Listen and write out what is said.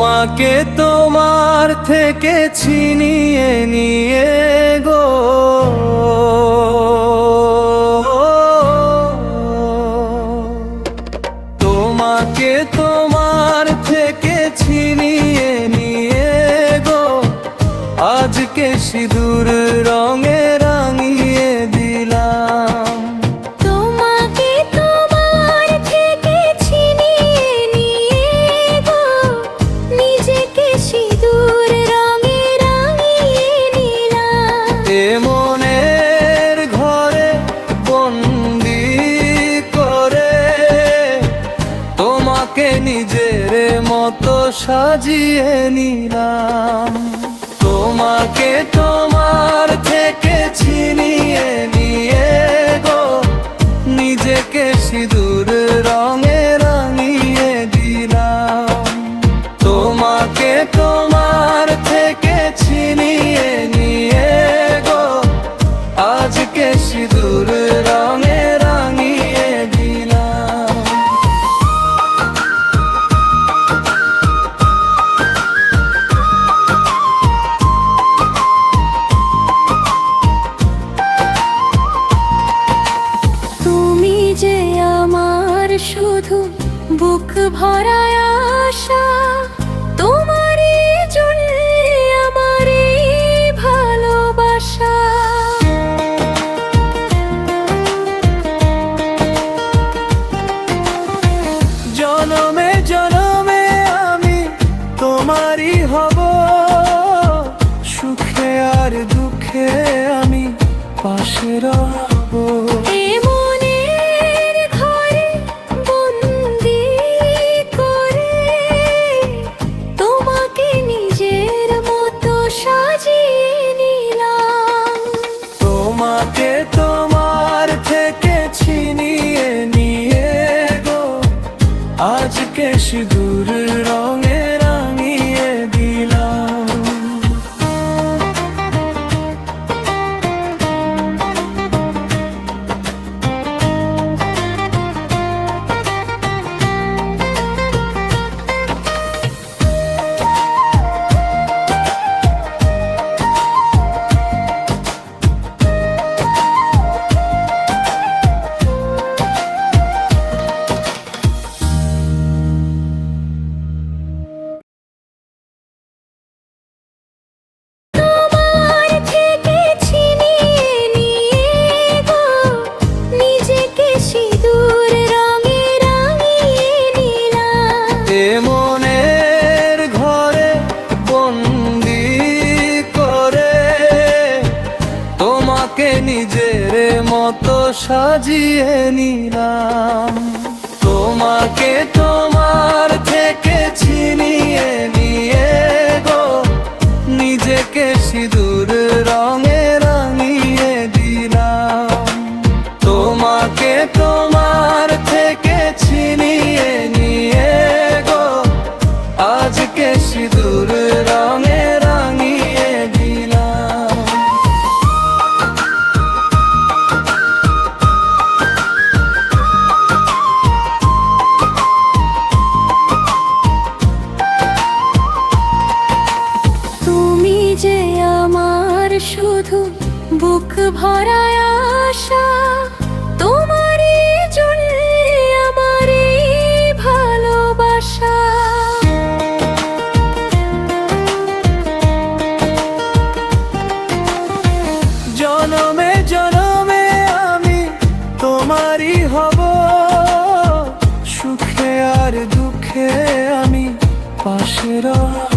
তোমাকে তোমার থেকে ছিনিয়ে নিয়ে গো তোমাকে তোমার থেকে ছিনিয়ে নিয়ে গো আজকে সিঁদুর রঙে রাঙিয়ে দিলাম। তোমাকে তোমার থেকে ছিনিয়ে নিয়ে গো নিজেকে সিঁদুর রঙে রাঙিয়ে নিলাম। এ মনের ঘরে বন্দি করে তোমাকে নিজের মতো সাজিয়ে নিলাম। তোমাকে তোমার থেকে ছিনিয়ে নিয়ে গো নিজেকে সিঁদুর রঙে রাঙিয়ে দিলাম। তোমাকে তোমার থেকে ছিনিয়ে নিয়ে গো আজকে সিঁদুর রঙে রাঙিয়ে দিলাম। তুমি যে আমার শুধু বুক ভরা আশা, তোমারই জন্যে আমার এই ভালোবাসা। জনমে জনমে আমি তোমারই হব, সুখে আর দুঃখে আমি পাশে রব। এ মনের ঘরে বন্দি করে তোমাকে নিজের মতো সাজিয়ে নিলাম। তোমাকে তোমার থেকে ছিনিয়ে নিয়ে গো আজকে সিঁদুর রঙে রাঙিয়ে দিলাম। তোমার থেকে ছিনিয়ে নিয়ে গো নিজেকে সিঁদুর রঙে রাঙিয়ে নিলাম। এ মনের ঘরে বন্দি করে তোমাকে নিজের মতো সাজিয়ে নিলাম। তোমাকে তোমার থেকে ছিনিয়ে নিয়ে গো নিজেকে সিঁদুর রঙে রাঙিয়ে দিলাম। তোমাকে তোমার থেকে ছিনিয়ে নিয়ে গো আজকে সিঁদুর রঙে রাঙিয়ে দিলাম। তুমি যে আমার শুধু বুক ভরা আশা, তোমারই জন্যে আমার এই ভালোবাসা। জনমে জনমে আমি তোমারই হব, সুখে আর দুঃখে আমি পাশে রব।